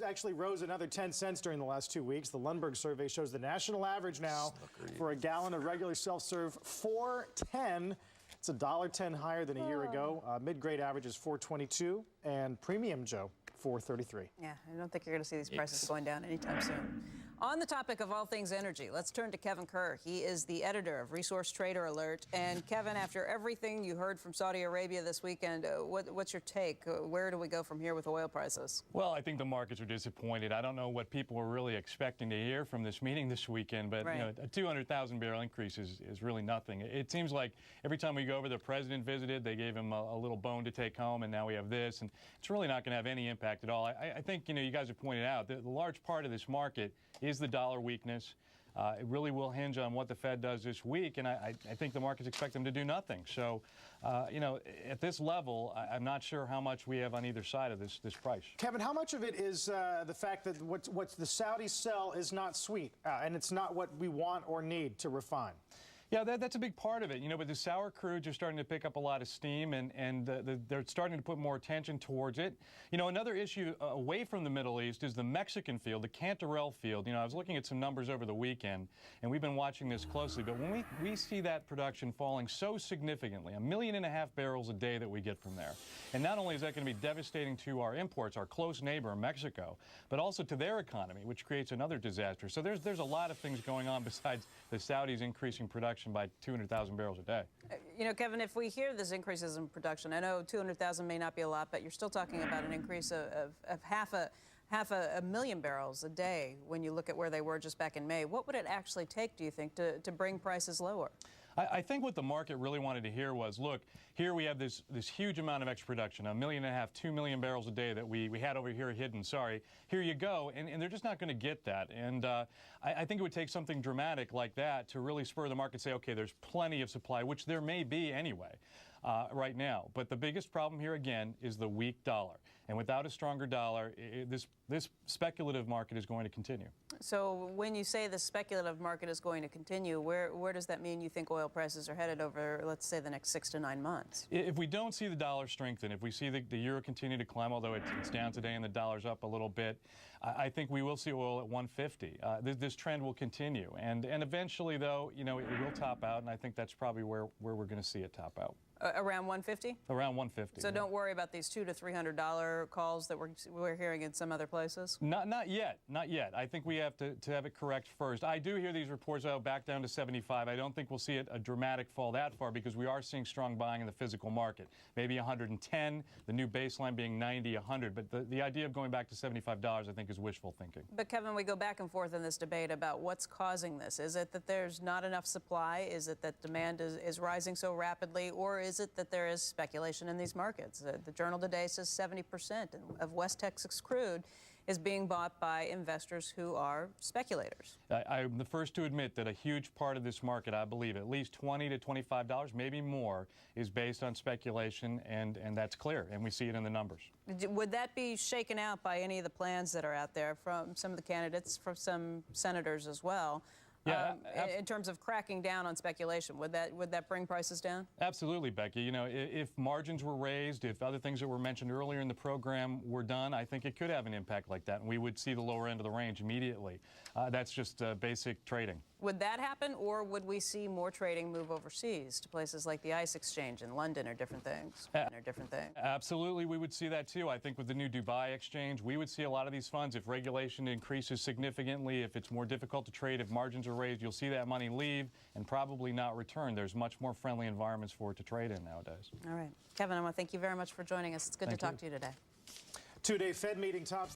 Actually rose another 10 cents during the last 2 weeks. The Lundberg survey shows the national average now for a gallon of regular self-serve $4.10. It's $1.10 higher than a year ago. Mid-grade average is $4.22, and Premium Joe $4.33. Yeah, I don't think you're going to see these prices going down anytime soon. On the topic of all things energy, let's turn to Kevin Kerr. He is the editor of Resource Trader Alert. And Kevin, after everything you heard from Saudi Arabia this weekend, what's your take? Where do we go from here with oil prices? Well, I think the markets are disappointed. I don't know what people were really expecting to hear from this meeting this weekend, but you know, a 200,000 barrel increase is really nothing. It seems like every time we go over, the president visited, they gave him a little bone to take home, and now we have this, and it's really not going to have any impact at all. I think, you know, you guys have pointed out that the large part of this market is the dollar weakness. It really will hinge on what the Fed does this week, and I think the markets expect them to do nothing. So, you know, at this level, I'm not sure how much we have on either side of this price. Kevin, how much of it is the fact that what the Saudis sell is not sweet, and it's not what we want or need to refine? Yeah, that's a big part of it, you know, but the sour crudes are starting to pick up a lot of steam, and they're starting to put more attention towards it. You know, another issue away from the Middle East is the Mexican field, the Cantarell field. You know, I was looking at some numbers over the weekend, and we've been watching this closely, but when we see that production falling so significantly, 1.5 million barrels a day that we get from there, and not only is that going to be devastating to our imports, our close neighbor, Mexico, but also to their economy, which creates another disaster. So there's a lot of things going on besides the Saudis increasing production by 200,000 barrels a day. You know, Kevin, if we hear this increases in production, I know 200,000 may not be a lot, but you're still talking about an increase of half a million barrels a day when you look at where they were just back in May. What would it actually take, do you think, to bring prices lower? I think what the market really wanted to hear was, look, here we have this huge amount of extra production, 1.5 million, 2 million barrels a day that we had over here hidden. Sorry, here you go, and they're just not going to get that. And I think it would take something dramatic like that to really spur the market, say, okay, there's plenty of supply, which there may be anyway. Right now. But the biggest problem here, again, is the weak dollar. And without a stronger dollar, this speculative market is going to continue. So when you say the speculative market is going to continue, where does that mean you think oil prices are headed over, let's say, the next 6 to 9 months? If we don't see the dollar strengthen, if we see the euro continue to climb, although it's down today and the dollar's up a little bit, I think we will see oil at 150. This trend will continue. And eventually, though, you know, it will top out, and I think that's probably where we're going to see it top out. Around 150? Around 150. So don't worry about these $200 to $300 calls that we're hearing in some other places? Not yet. Not yet. I think we have to have it correct first. I do hear these reports back down to 75. I don't think we'll see a dramatic fall that far because we are seeing strong buying in the physical market. Maybe 110, the new baseline being 90, 100. But the idea of going back to $75, I think, is wishful thinking. But, Kevin, we go back and forth in this debate about what's causing this. Is it that there's not enough supply? Is it that demand is rising so rapidly? Or is it that there is speculation in these markets? The Journal today says 70% of West Texas crude is being bought by investors who are speculators. I'm the first to admit that a huge part of this market, I believe, at least $20 to $25, maybe more, is based on speculation, and that's clear, and we see it in the numbers. Would that be shaken out by any of the plans that are out there from some of the candidates, from some senators as well? Yeah, in terms of cracking down on speculation, would that bring prices down? Absolutely, Becky. You know, if margins were raised, if other things that were mentioned earlier in the program were done, I think it could have an impact like that, and we would see the lower end of the range immediately. That's just basic trading. Would that happen, or would we see more trading move overseas to places like the ICE exchange in London or different things? Absolutely, we would see that too. I think with the new Dubai exchange, we would see a lot of these funds. If regulation increases significantly, if it's more difficult to trade, if margins are raised, you'll see that money leave and probably not return. There's much more friendly environments for it to trade in nowadays. All right. Kevin, I want to thank you very much for joining us. It's good to talk to you today. Two-day Fed meeting tops.